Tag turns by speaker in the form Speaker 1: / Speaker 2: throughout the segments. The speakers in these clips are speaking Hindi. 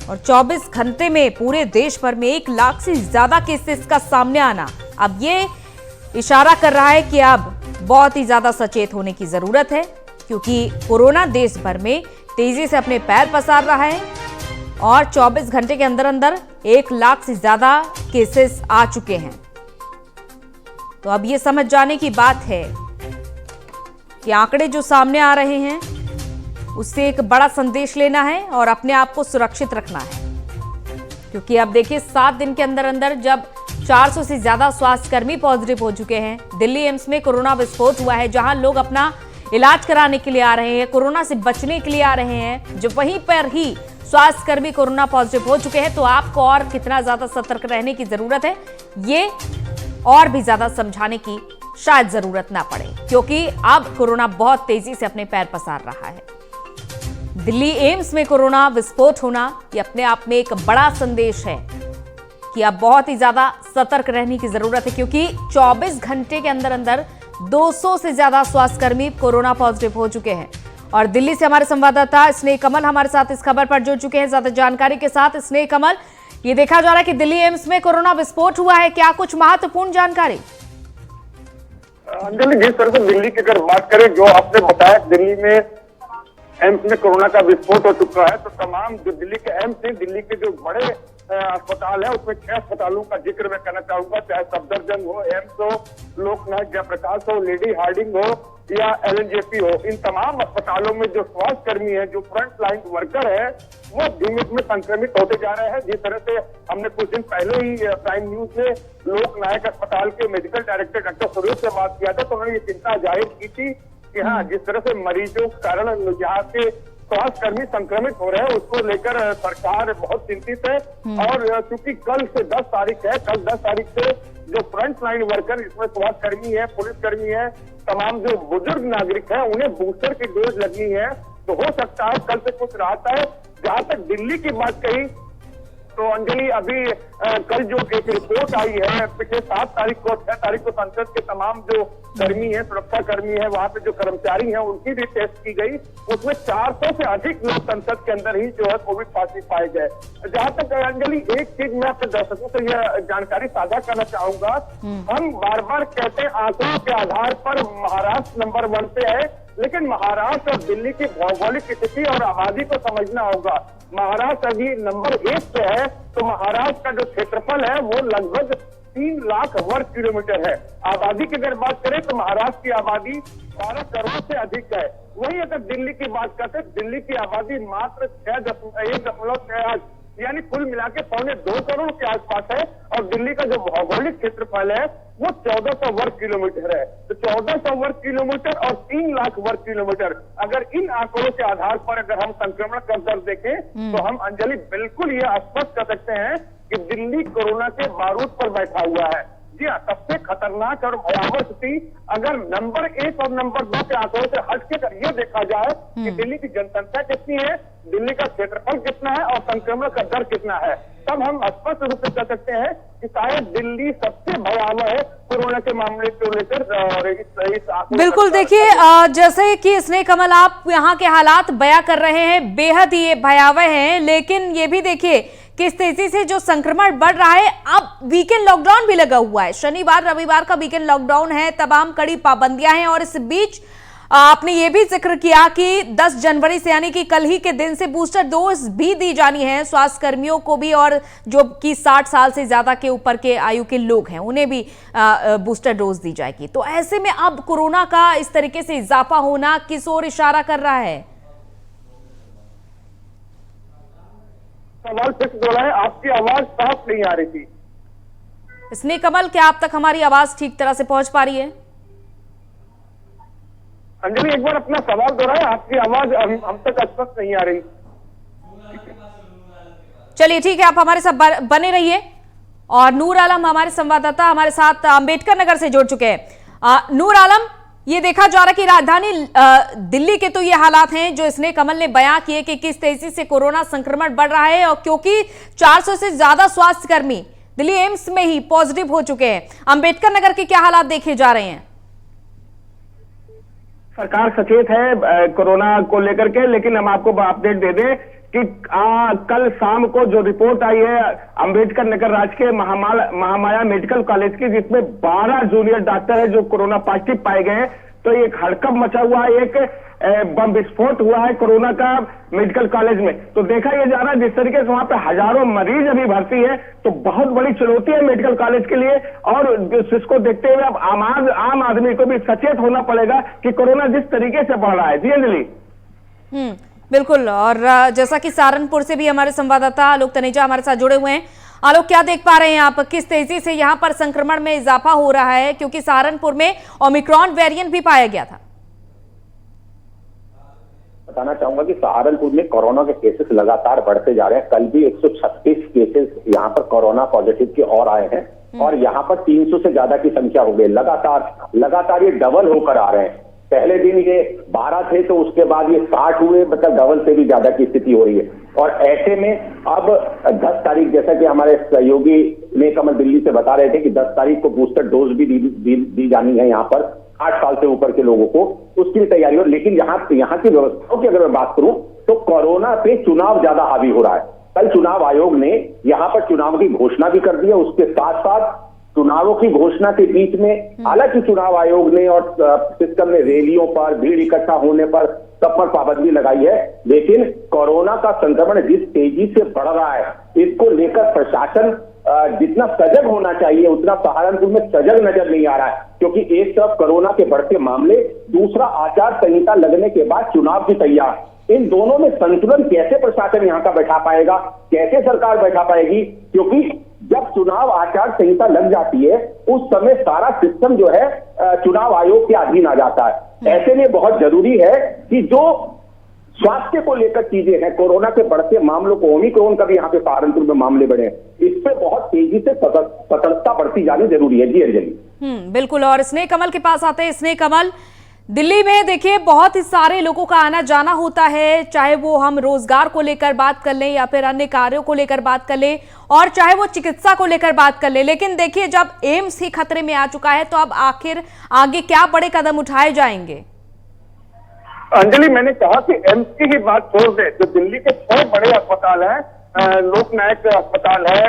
Speaker 1: और 24 घंटे में पूरे देश भर में 1 लाख से ज्यादा केसेस का सामने आना अब ये इशारा कर रहा है कि अब बहुत ही ज्यादा सचेत होने की जरूरत है, क्योंकि कोरोना देश भर में तेजी से अपने पैर पसार रहा है और 24 घंटे के अंदर अंदर 1 लाख से ज्यादा केसेस आ चुके हैं। तो अब ये समझ जाने की बात है कि आंकड़े जो सामने आ रहे हैं उससे एक बड़ा संदेश लेना है और अपने आप को सुरक्षित रखना है, क्योंकि अब देखिए 7 दिन के अंदर अंदर जब 400 से ज्यादा स्वास्थ्यकर्मी पॉजिटिव हो चुके हैं। दिल्ली एम्स में कोरोना विस्फोट हुआ है, जहां लोग अपना इलाज कराने के लिए आ रहे हैं, कोरोना से बचने के लिए आ रहे हैं, जो वहीं पर ही स्वास्थ्यकर्मी कोरोना पॉजिटिव हो चुके हैं। तो आपको और कितना ज्यादा सतर्क रहने की जरूरत है, ये और भी ज्यादा समझाने की शायद जरूरत ना पड़े, क्योंकि अब कोरोना बहुत तेजी से अपने पैर पसार रहा है। दिल्ली एम्स में कोरोना विस्फोट होना ये अपने आप में एक बड़ा संदेश है कि अब बहुत ही ज्यादा सतर्क रहने की जरूरत है, क्योंकि 24 घंटे के अंदर अंदर 200 से ज्यादा स्वास्थ्यकर्मी कोरोना पॉजिटिव हो चुके हैं। और दिल्ली से हमारे संवाददाता स्नेह कमल हमारे साथ इस खबर पर जुड़ चुके हैं ज्यादा जानकारी के साथ। स्नेह कमल, ये देखा जा रहा है कि दिल्ली एम्स में कोरोना विस्फोट हुआ है, क्या कुछ महत्वपूर्ण जानकारी?
Speaker 2: अंजलि, जिस तरह से दिल्ली की अगर बात करें, जो आपने बताया दिल्ली में एम्स में कोरोना का विस्फोट हो चुका है, तो तमाम जो दिल्ली के एम्स है, दिल्ली के जो बड़े अस्पताल है, उसमें 6 अस्पतालों का जिक्र मैं करना चाहूंगा। चाहे सफदरजंग हो, एम्स हो, लोकनायक जयप्रकाश हो, लेडी हार्डिंग हो या एलएनजेपी हो, इन तमाम अस्पतालों में जो स्वास्थ्यकर्मी है, जो फ्रंट लाइन वर्कर है, वो धीमे धीमे संक्रमित होते जा रहे हैं। जिस तरह से हमने कुछ दिन पहले ही प्राइम न्यूज में लोकनायक अस्पताल के मेडिकल डायरेक्टर डॉक्टर सुरेश से बात किया था, तो उन्होंने ये चिंता जाहिर की थी कि हाँ, जिस तरह से मरीजों के कारण यहाँ के स्वास्थ्यकर्मी संक्रमित हो रहे हैं, उसको लेकर सरकार बहुत चिंतित है। और चूंकि कल से 10 तारीख है, कल 10 तारीख से जो फ्रंट लाइन वर्कर, इसमें स्वास्थ्यकर्मी है, पुलिसकर्मी है, तमाम जो बुजुर्ग नागरिक है, उन्हें बूस्टर की डोज लगनी है। तो हो सकता है कल से कुछ राहत है। जहां तक दिल्ली की बात कही तो अंजलि, अभी कल जो एक रिपोर्ट आई है, पिछले 7 तारीख को 6 तारीख को संसद के तमाम जो कर्मी है, सुरक्षा कर्मी है, वहां पे जो कर्मचारी हैं, उनकी भी टेस्ट की गई। उसमें 400 से अधिक लोग संसद के अंदर ही जो है कोविड पॉजिटिव पाए गए। जहां तक अंजलि, एक चीज मैं अपने दर्शकों से यह जानकारी साझा करना चाहूंगा, हम बार बार कहते हैं आंकड़ों के आधार पर महाराष्ट्र नंबर 1 पे है, लेकिन महाराष्ट्र और दिल्ली की भौगोलिक स्थिति और आबादी को समझना होगा। महाराष्ट्र अभी नंबर 1 पे है, तो महाराष्ट्र का जो क्षेत्रफल है वो लगभग 3 लाख वर्ग किलोमीटर है। आबादी की अगर बात करें तो महाराष्ट्र की आबादी 12 करोड़ से अधिक है। वहीं अगर दिल्ली की बात करते हैं, दिल्ली की आबादी मात्र 1.68, यानी कुल मिला के 2.25 करोड़ के आसपास है। और दिल्ली का जो भौगोलिक क्षेत्रफल है वो 1400 वर्ग किलोमीटर है। तो 1400 वर्ग किलोमीटर और 3 लाख वर्ग किलोमीटर, अगर इन आंकड़ों के आधार पर अगर हम संक्रमण का दर देखें, तो हम अंजलि बिल्कुल ये स्पष्ट कर सकते हैं कि दिल्ली कोरोना के बारूद पर बैठा हुआ है। जी हाँ, सबसे खतरनाक और भयावह स्थिति अगर नंबर 1 और नंबर 2 के आंकड़ों से हटकर ये देखा जाए कि दिल्ली की जनसंख्या कितनी है, दिल्ली का क्षेत्रफल कितना है और संक्रमण का दर कितना है, तब हम स्पष्ट रूप से कह सकते हैं कि शायद दिल्ली सबसे भयावह है कोरोना के मामले को लेकर।
Speaker 1: बिल्कुल, देखिए जैसे कि स्नेह कमल आप यहाँ के हालात बयां कर रहे हैं, बेहद ही भयावह हैं, लेकिन ये भी देखिए किस तेजी से जो संक्रमण बढ़ रहा है। अब वीकेंड लॉकडाउन भी लगा हुआ है, शनिवार रविवार का वीकेंड लॉकडाउन है, तमाम कड़ी पाबंदियां हैं। और इस बीच आपने ये भी जिक्र किया कि 10 जनवरी से यानी कि कल ही के दिन से बूस्टर डोज भी दी जानी है स्वास्थ्य कर्मियों को भी, और जो कि 60 साल से ज्यादा के ऊपर के आयु के लोग हैं उन्हें भी बूस्टर डोज दी जाएगी। तो ऐसे में अब कोरोना का इस तरीके से इजाफा होना किस ओर इशारा कर रहा है?
Speaker 2: सवाल फिक्स हो रहा है, आपकी आवाज साफ नहीं आ रही थी।
Speaker 1: स्नेह कमल, क्या आप तक हमारी आवाज ठीक तरह से पहुंच पा रही है?
Speaker 2: अंजलि, एक बार अपना सवाल दोहराए, आपकी आवाज हम तक स्पष्ट नहीं आ रही।
Speaker 1: चलिए ठीक है, आप हमारे साथ बने रहिए। और नूर आलम हमारे संवाददाता हमारे साथ अंबेडकर नगर से जुड़ चुके हैं। नूर आलम, ये देखा जा रहा है कि राजधानी दिल्ली के तो ये हालात हैं जो स्नेह कमल ने बयां किए कि किस तेजी से कोरोना संक्रमण बढ़ रहा है, और क्योंकि 400 से ज्यादा स्वास्थ्यकर्मी दिल्ली एम्स में ही पॉजिटिव हो चुके हैं। अंबेडकर नगर के क्या हालात देखे जा रहे हैं?
Speaker 2: सरकार सचेत है कोरोना को लेकर के, लेकिन हम आपको अपडेट दे दें
Speaker 3: कि कल शाम को जो रिपोर्ट आई है अंबेडकर नगर राजकीय महामाया मेडिकल कॉलेज की, जिसमें 12 जूनियर डॉक्टर है जो कोरोना पॉजिटिव पाए गए हैं, तो एक हड़कंप मचा हुआ है, एक बम विस्फोट हुआ है कोरोना का मेडिकल कॉलेज में। तो देखा यह जा रहा है जिस तरीके से वहां पे हजारों मरीज अभी भर्ती है, तो बहुत बड़ी चुनौती है मेडिकल कॉलेज के लिए। और इसको देखते हुए अब आम आदमी को भी सचेत होना पड़ेगा कि कोरोना जिस तरीके से बढ़ रहा है। जी अंजलि।
Speaker 1: बिल्कुल। और जैसा कि सहारनपुर से भी हमारे संवाददाता आलोक तनेजा हमारे साथ जुड़े हुए हैं। आलोक, क्या देख पा रहे हैं आप, किस तेजी से यहाँ पर संक्रमण में इजाफा हो रहा है, क्योंकि सहारनपुर में ओमिक्रॉन वेरिएंट भी पाया गया था?
Speaker 4: बताना चाहूंगा कि सहारनपुर में कोरोना के केसेस लगातार बढ़ते जा रहे हैं। कल भी 136 केसेस यहाँ पर कोरोना पॉजिटिव के और आए हैं और यहाँ पर 300 से ज्यादा की संख्या हो गई। लगातार ये डबल होकर आ रहे हैं। पहले दिन ये 12 थे तो उसके बाद ये 60 हुए, मतलब डबल से भी ज्यादा की स्थिति हो रही है। और ऐसे में अब 10 तारीख, जैसा कि हमारे सहयोगी ने कमल दिल्ली से बता रहे थे कि 10 तारीख को बूस्टर डोज भी दी जानी है यहाँ पर 8 साल से ऊपर के लोगों को, उसकी तैयारी हो। लेकिन यहाँ की व्यवस्थाओं की अगर मैं बात करूं तो कोरोना पे चुनाव ज्यादा हावी हो रहा है। कल चुनाव आयोग ने यहाँ पर चुनाव की घोषणा भी कर दी है। उसके साथ साथ चुनावों की घोषणा के बीच में हालांकि चुनाव आयोग ने और सिस्टम ने रैलियों पर, भीड़ इकट्ठा होने पर, सब पर पाबंदी लगाई है। लेकिन कोरोना का संक्रमण जिस तेजी से बढ़ रहा है, इसको लेकर प्रशासन जितना सजग होना चाहिए उतना सहारनपुर में सजग नजर नहीं आ रहा है। क्योंकि एक तरफ कोरोना के बढ़ते मामले, दूसरा आचार संहिता लगने के बाद चुनाव की तैयारी, इन दोनों में संतुलन कैसे प्रशासन यहाँ का बैठा पाएगा, कैसे सरकार बैठा पाएगी? क्योंकि जब चुनाव आचार संहिता लग जाती है उस समय सारा सिस्टम जो है चुनाव आयोग के अधीन आ जाता है। ऐसे में बहुत जरूरी है कि जो स्वास्थ्य को लेकर चीजें हैं, कोरोना के बढ़ते मामलों को, ओमिक्रॉन का भी यहाँ पे सहारनपुर में मामले बढ़े हैं, इस पे बहुत तेजी से सतर्कता बढ़ती जानी जरूरी है। जी अंजलि।
Speaker 1: बिल्कुल। और स्नेह कमल के पास आते हैं। स्नेह कमल, दिल्ली में देखिए बहुत ही सारे लोगों का आना जाना होता है, चाहे वो हम रोजगार को लेकर बात कर लें या फिर अन्य कार्यों को लेकर बात कर लें, और चाहे वो चिकित्सा को लेकर बात कर लें। लेकिन देखिए जब एम्स ही खतरे में आ चुका है तो अब आखिर आगे क्या बड़े कदम उठाए जाएंगे?
Speaker 2: अंजलि, मैंने कहा कि एम्स की ही बात छोड़ दे, जो दिल्ली के 6 बड़े अस्पताल हैं, लोकनायक अस्पताल है,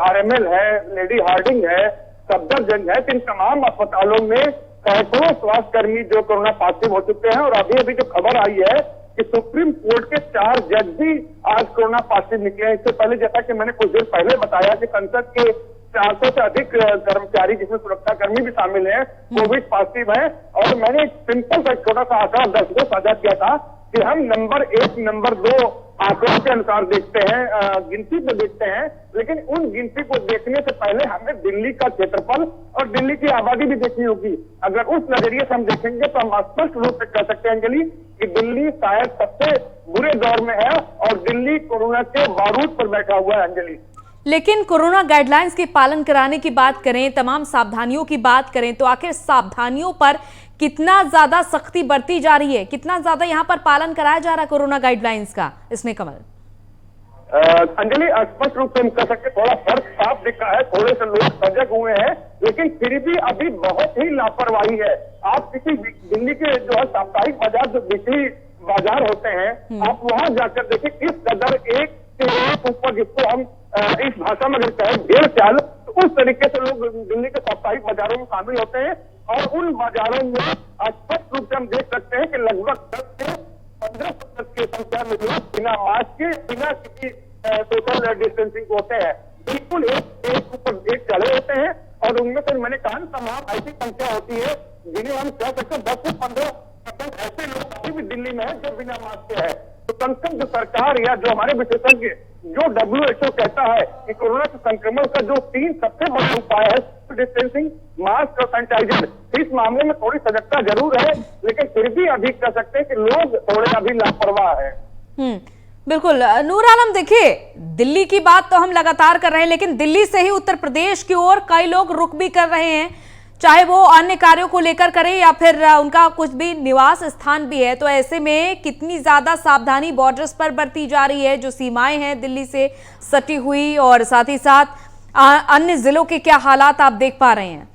Speaker 2: RML है, लेडी हार्डिंग है, सफदरजंग है, इन तमाम अस्पतालों में सैकड़ों स्वास्थ्यकर्मी जो कोरोना पॉजिटिव हो चुके हैं। और अभी जो खबर आई है कि सुप्रीम कोर्ट के 4 जज भी आज कोरोना पॉजिटिव निकले हैं। इससे पहले जैसा कि मैंने कुछ देर पहले बताया कि संसद के 400 से अधिक कर्मचारी, जिसमें सुरक्षा कर्मी भी शामिल हैं, कोविड पॉजिटिव है। और मैंने एक सिंपल सा छोटा सा आंकड़ा दर्शकों को साझा किया था कि हम नंबर 1, नंबर 2 आंकड़ों के अनुसार देखते हैं, गिनती को देखते हैं, लेकिन उन गिनती को देखने से पहले हमें दिल्ली का क्षेत्रफल और दिल्ली की आबादी भी देखनी होगी। अगर उस नजरिए से हम देखेंगे तो हम स्पष्ट रूप से कह सकते हैं अंजलि कि दिल्ली शायद सबसे बुरे दौर में है और दिल्ली कोरोना के बारूद पर बैठा हुआ है। अंजलि,
Speaker 1: लेकिन कोरोना गाइडलाइंस के पालन कराने की बात करें, तमाम सावधानियों की बात करें, तो आखिर सावधानियों पर कितना ज्यादा सख्ती बरती जा रही है, कितना ज्यादा यहाँ पर पालन कराया जा रहा है कोरोना गाइडलाइंस का? स्नेह कमल।
Speaker 2: अंजलि, स्पष्ट रूप से हम कह सकते थोड़ा फर्क साफ दिखा है, थोड़े से लोग सजग हुए हैं, लेकिन फिर भी अभी बहुत ही लापरवाही है। आप किसी दिल्ली के जो है साप्ताहिक बाजार, जो बिक्री बाजार होते हैं, आप वहां जाकर देखिए किस कदर एक ऊपर, जिसको हम इस भाषा में अगर कहें डेढ़ चाल, तो उस तरीके से लोग दिल्ली के साप्ताहिक बाजारों में शामिल होते हैं। और उन बाजारों में स्पष्ट रूप से हम देख सकते हैं कि लगभग 10 से 15% की संख्या में लोग बिना मास्क के, बिना किसी सोशल डिस्टेंसिंग होते हैं, बिल्कुल एक ऊपर एक चढ़े होते हैं। और उनमें से मैंने कहा तमाम ऐसी संख्या होती है जिन्हें हम कह सकते हैं 10 से 15% ऐसे लोग अभी भी दिल्ली में है जो बिना मास्क के है। तो कम से कम जो सरकार या जो हमारे विशेषज्ञ, जो WHO कहता है कि कोरोना के संक्रमण का जो 3 सबसे बड़ा उपाय है, डिस्टेंसिंग, मास्क और सैनिटाइजर, इस मामले में थोड़ी सजगता जरूर है, लेकिन फिर भी अभी कह सकते हैं कि लोग थोड़े अभी लापरवाह है।
Speaker 1: बिल्कुल। नूर आलम, देखिए दिल्ली की बात तो हम लगातार कर रहे हैं, लेकिन दिल्ली से ही उत्तर प्रदेश की ओर कई लोग रुख भी कर रहे हैं, चाहे वो अन्य कार्यों को लेकर करें या फिर उनका कुछ भी निवास स्थान भी है। तो ऐसे में कितनी ज्यादा सावधानी बॉर्डर्स पर बरती जा रही है, जो सीमाएं हैं दिल्ली से सटी हुई, और साथ ही साथ अन्य जिलों के क्या हालात आप देख पा रहे हैं?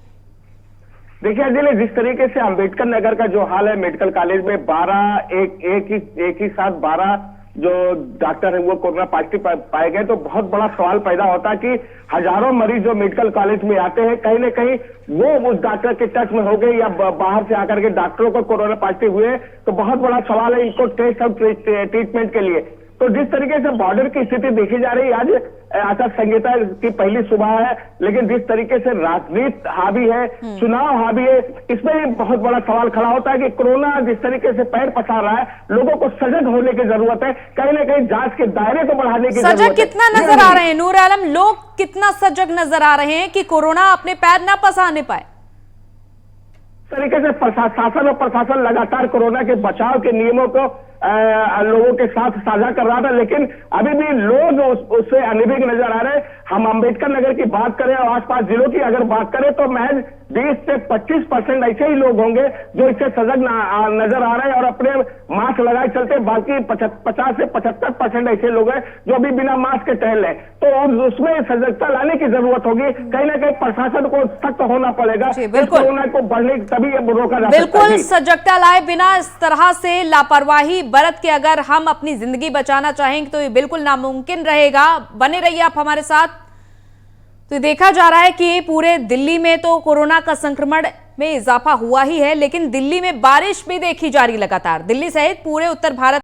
Speaker 3: देखिए अंजलि, जिस तरीके से अंबेडकर नगर का जो हाल है, मेडिकल कॉलेज में 12 एक ही साथ 12 जो डॉक्टर है वो कोरोना पॉजिटिव पाए गए, तो बहुत बड़ा सवाल पैदा होता है कि हजारों मरीज जो मेडिकल कॉलेज में आते हैं कहीं ना कहीं वो उस डॉक्टर के टच में हो गए या बाहर से आकर के डॉक्टरों को कोरोना पॉजिटिव हुए, तो बहुत बड़ा सवाल है इनको टेस्ट और ट्रीटमेंट के लिए। तो जिस तरीके से बॉर्डर की स्थिति देखी जा रही है, आज आचार संहिता की पहली सुबह है, लेकिन जिस तरीके से राजनीति हावी है, चुनाव हावी है, इसमें भी बहुत बड़ा सवाल खड़ा होता है कि कोरोना जिस तरीके से पैर पसार रहा है, लोगों को सजग होने की जरूरत है, कहीं ना कहीं जांच के दायरे को बढ़ाने की जरूरत है।
Speaker 1: सजग कितना नजर आ रहे हैं नूर आलम, लोग कितना सजग नजर आ रहे हैं कि कोरोना अपने पैर ना पसारने पाए?
Speaker 3: तरीके से शासन और प्रशासन लगातार कोरोना के बचाव के नियमों को लोगों के साथ साझा कर रहा था, लेकिन अभी भी लोग उससे अनभिज्ञ नजर आ रहे हैं। हम अंबेडकर नगर की बात करें और आसपास जिलों की अगर बात करें तो महज 20 से 25% ऐसे ही लोग होंगे जो इससे सजग नजर आ रहे हैं और अपने मास्क लगाए चलते, बाकी 50 से 75% ऐसे लोग हैं जो अभी बिना मास्क के टहल रहे। तो उसमें सजगता लाने की जरूरत होगी, कहीं ना कहीं प्रशासन को सख्त होना पड़ेगा, कोरोना को बढ़ने तभी अब रोका जा सकता है।
Speaker 1: बिल्कुल सजगता लाए बिना इस तरह से लापरवाही बरत के अगर हम अपनी जिंदगी बचाना चाहेंगे तो ये बिल्कुल नामुमकिन रहेगा। बने रहिए आप हमारे साथ। तो देखा जा रहा है कि पूरे दिल्ली में तो कोरोना का संक्रमण में इजाफा हुआ ही है, लेकिन दिल्ली में बारिश भी देखी जा रही लगातार। दिल्ली सहित पूरे उत्तर भारत